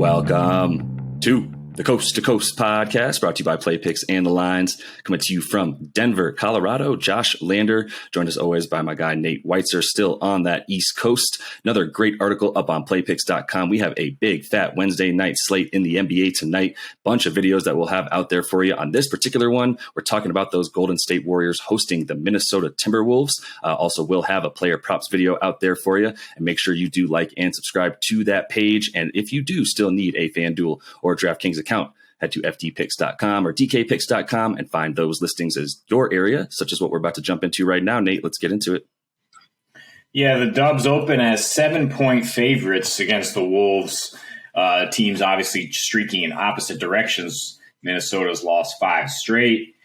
Welcome to the Coast to Coast podcast, brought to you by Play Picks and the Lines. Coming to you from Denver, Colorado. Josh Lander, joined as always by my guy Nate Weitzer, still on that East Coast. Another great article up on playpicks.com. We have a big fat Wednesday night slate in the NBA tonight. Bunch of videos that we'll have out there for you. On this particular one, we're talking about those Golden State Warriors hosting the Minnesota Timberwolves. Also, we'll have a player props video out there for you. And make sure you do like and subscribe to that page. And if you do still need a FanDuel or DraftKings account, head to ftpicks.com or dkpicks.com and find those listings as your area, such as what we're about to jump into right now. Nate, let's get into it. Yeah, the Dubs open as 7-point favorites against the Wolves. Teams obviously streaking in opposite directions. Minnesota's lost 5 straight.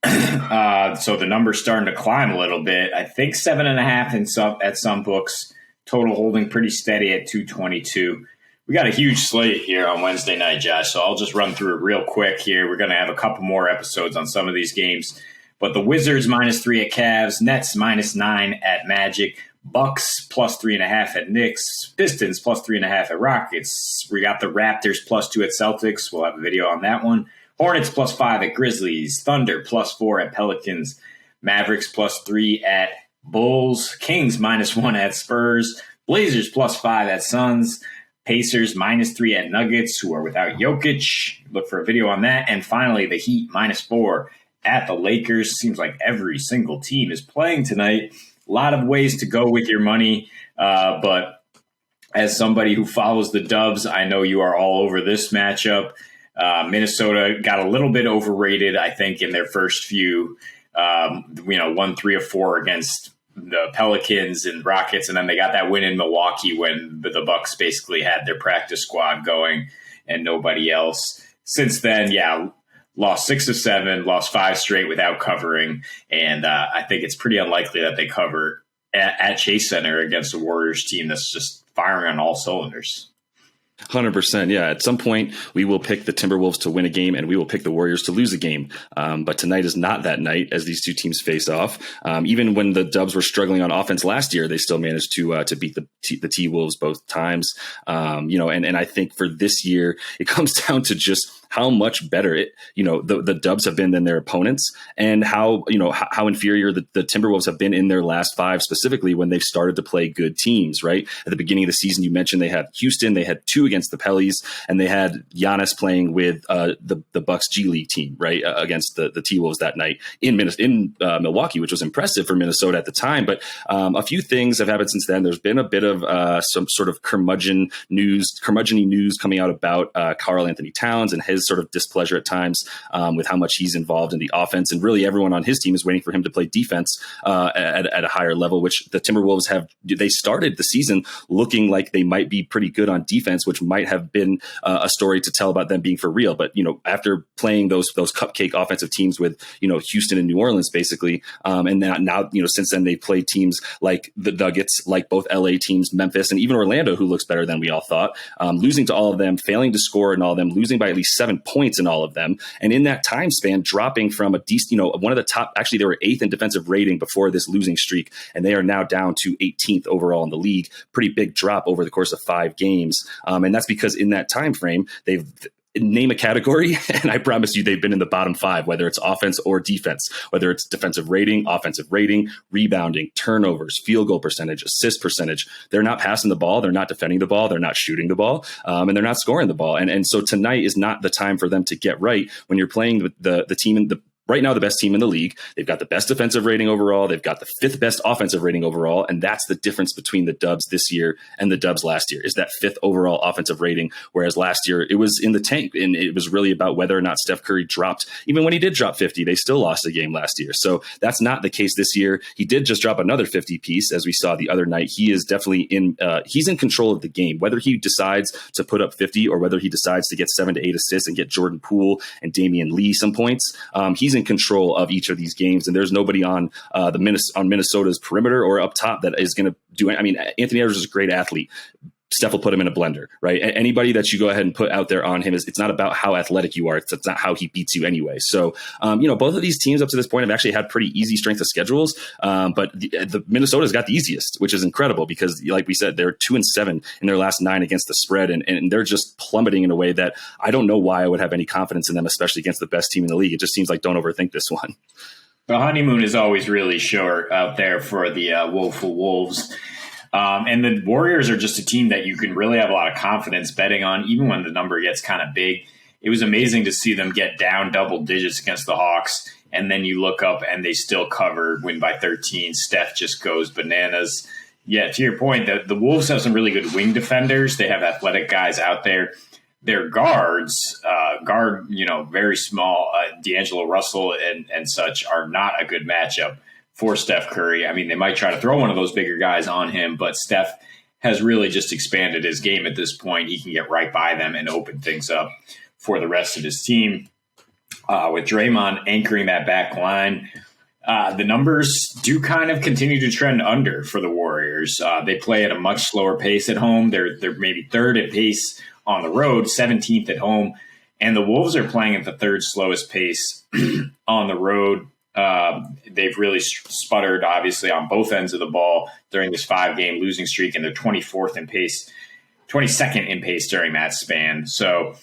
So the number's starting to climb a little bit. I think 7.5 at some books. Total holding pretty steady at 222. We got a huge slate here on Wednesday night, Josh, so I'll just run through it real quick here. We're going to have a couple more episodes on some of these games. But the Wizards -3 at Cavs, Nets -9 at Magic, Bucks +3.5 at Knicks, Pistons +3.5 at Rockets. We got the Raptors +2 at Celtics. We'll have a video on that one. Hornets +5 at Grizzlies, Thunder +4 at Pelicans, Mavericks +3 at Bulls, Kings -1 at Spurs, Blazers +5 at Suns, Pacers -3 at Nuggets, who are without Jokic. Look for a video on that. And finally, the Heat -4 at the Lakers. Seems like every single team is playing tonight. A lot of ways to go with your money. But as somebody who follows the Dubs, I know you are all over this matchup. Minnesota got a little bit overrated, I think, in their first few. Won 3 of 4 against the Pelicans and Rockets, and then they got that win in Milwaukee when the Bucks basically had their practice squad going and nobody else. Since then, lost 6 of 7, lost 5 straight without covering, and I think it's pretty unlikely that they cover at Chase Center against a Warriors team that's just firing on all cylinders. 100%. Yeah. At some point, we will pick the Timberwolves to win a game and we will pick the Warriors to lose a game. But tonight is not that night as these two teams face off. Even when the Dubs were struggling on offense last year, they still managed to beat the T-Wolves both times. And I think for this year, it comes down to just how much better the Dubs have been than their opponents, and how inferior the Timberwolves have been in their last 5, specifically when they've started to play good teams, right? At the beginning of the season, you mentioned they had Houston, they had 2 against the Pellies, and they had Giannis playing with the Bucks G League team, right, against the T-Wolves that night in Milwaukee, which was impressive for Minnesota at the time. But a few things have happened since then. There's been a bit of some sort of curmudgeon-y news coming out about Karl Anthony Towns and his sort of displeasure at times with how much he's involved in the offense, and really everyone on his team is waiting for him to play defense at a higher level, which the Timberwolves they started the season looking like they might be pretty good on defense, which might have been a story to tell about them being for real. But after playing those cupcake offensive teams with Houston and New Orleans basically, and now since then they played teams like the Nuggets, like both LA teams, Memphis, and even Orlando, who looks better than we all thought, losing to all of them, failing to score in all of them, losing by at least 7 points in all of them. And in that time span, dropping from a decent, one of the top, actually they were 8th in defensive rating before this losing streak. And they are now down to 18th overall in the league. Pretty big drop over the course of 5 games. And that's because in that time frame, they've name a category, and I promise you they've been in the bottom 5, whether it's offense or defense, whether it's defensive rating, offensive rating, rebounding, turnovers, field goal percentage, assist percentage. They're not passing the ball. They're not defending the ball. They're not shooting the ball. And they're not scoring the ball. And so tonight is not the time for them to get right when you're playing the team in the right now the best team in the league. They've got the best defensive rating overall. They've got the 5th best offensive rating overall. And that's the difference between the Dubs this year and the Dubs last year, is that 5th overall offensive rating. Whereas last year it was in the tank, and it was really about whether or not Steph Curry dropped. Even when he did drop 50, they still lost a game last year. So that's not the case this year. He did just drop another 50 piece, as we saw the other night. He is definitely he's in control of the game, whether he decides to put up 50 or whether he decides to get 7 to 8 assists and get Jordan Poole and Damian Lee some points. He's in control of each of these games, and there's nobody on Minnesota's perimeter or up top that is going to do it. I mean, Anthony Edwards is a great athlete. Steph will put him in a blender, right? Anybody that you go ahead and put out there on him it's not about how athletic you are. It's not how he beats you anyway. So, both of these teams up to this point have actually had pretty easy strength of schedules. But the Minnesota's got the easiest, which is incredible because, like we said, they're 2-7 in their last 9 against the spread, and they're just plummeting in a way that I don't know why I would have any confidence in them, especially against the best team in the league. It just seems like don't overthink this one. The honeymoon is always really short out there for the woeful Wolves. And the Warriors are just a team that you can really have a lot of confidence betting on, even when the number gets kind of big. It was amazing to see them get down double digits against the Hawks, and then you look up and they still cover, win by 13. Steph just goes bananas. Yeah, to your point, the Wolves have some really good wing defenders. They have athletic guys out there. Their guards, very small, D'Angelo Russell and such are not a good matchup for Steph Curry. I mean, they might try to throw one of those bigger guys on him, but Steph has really just expanded his game at this point. He can get right by them and open things up for the rest of his team. With Draymond anchoring that back line, the numbers do kind of continue to trend under for the Warriors. They play at a much slower pace at home. They're maybe third at pace on the road, 17th at home. And the Wolves are playing at the third slowest pace on the road. They've really sputtered, obviously, on both ends of the ball during this 5-game losing streak, and they're 24th in pace, 22nd in pace during that span. So,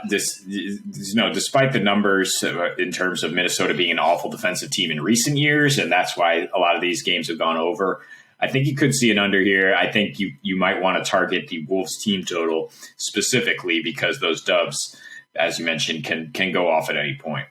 despite the numbers in terms of Minnesota being an awful defensive team in recent years, and that's why a lot of these games have gone over, I think you could see an under here. I think you might want to target the Wolves team total specifically because those Dubs, as you mentioned, can go off at any point.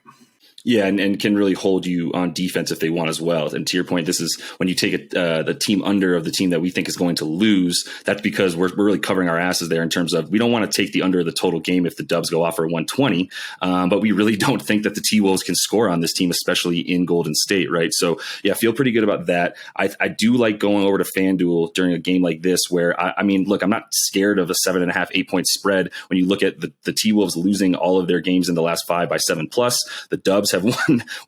Yeah, and can really hold you on defense if they want as well. And to your point, this is when you take the team under of the team that we think is going to lose. That's because we're really covering our asses there in terms of we don't want to take the under of the total game if the Dubs go off for 120. But we really don't think that the T-Wolves can score on this team, especially in Golden State, right? So, yeah, feel pretty good about that. I do like going over to FanDuel during a game like this where, look, I'm not scared of a 7.5, 8-point spread. When you look at the T-Wolves losing all of their games in the last 5 by 7+, the Dubs have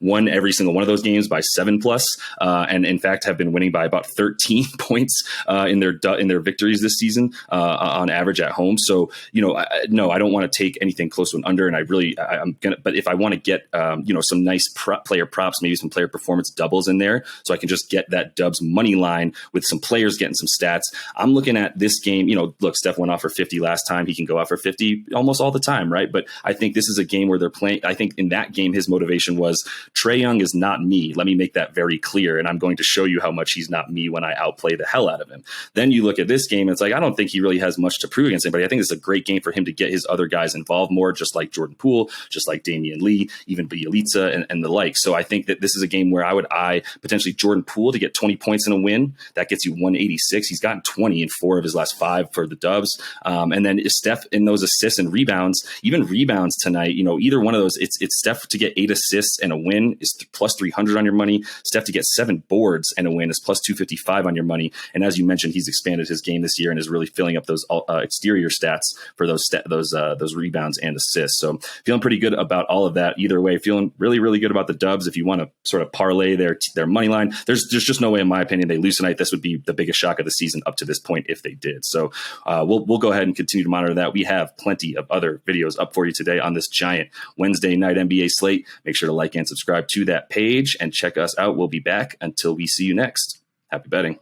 won every single one of those games by 7+, and in fact have been winning by about 13 points in their victories this season on average at home. So no, I don't want to take anything close to an under, and I'm gonna. But if I want to get some nice player props, maybe some player performance doubles in there, so I can just get that Dubs money line with some players getting some stats. I'm looking at this game. Look, Steph went off for 50 last time. He can go off for 50 almost all the time, right? But I think this is a game where they're playing. I think in that game his motivation was Trae Young is not me. Let me make that very clear. And I'm going to show you how much he's not me when I outplay the hell out of him. Then you look at this game, and it's like, I don't think he really has much to prove against anybody. I think it's a great game for him to get his other guys involved more, just like Jordan Poole, just like Damian Lee, even Bjelica and the like. So I think that this is a game where I would eye potentially Jordan Poole to get 20 points in a win. That gets you 186. He's gotten 20 in 4 of his last 5 for the Dubs. And then Steph in those assists and rebounds, even rebounds tonight, either one of those, it's Steph to get 8 assists and a win is plus 300 on your money. Steph to get 7 boards and a win is plus 255 on your money. And as you mentioned, he's expanded his game this year and is really filling up those exterior stats for those rebounds and assists. So feeling pretty good about all of that. Either way, feeling really, really good about the Dubs. If you want to sort of parlay their money line, there's just no way, in my opinion, they lose tonight. This would be the biggest shock of the season up to this point if they did. So we'll go ahead and continue to monitor that. We have plenty of other videos up for you today on this giant Wednesday night NBA slate. Make sure to like and subscribe to that page and check us out. We'll be back until we see you next. Happy betting.